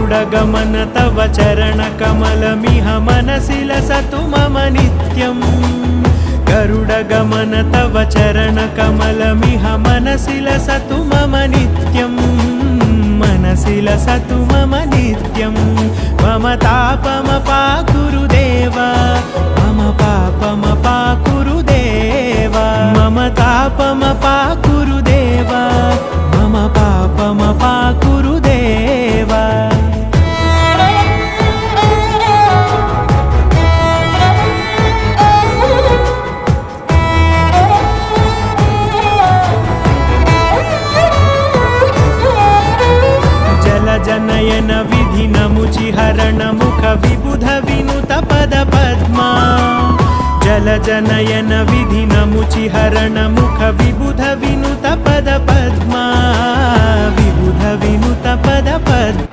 गरुडगमन तव चरणकमलमिह मनसि लसतु मम नित्यम् गरुडगमन तव चरणकमलमिह मनसि लसतु मम नित्यम् मनसि लसतु मम नित्यम् मम तापमपाकुरु देव मम पापमपाकुरु देव मम तापमपाकुरु देव मम पापमपाकुरु देव जनयन विधिनमुचिहरण मुख विबुध विनुत पद पद्मा जलजनयन विधिनमुचिहरण मुख विबुध विनुत पद पद्मा विबुध विनुत पद पद्मा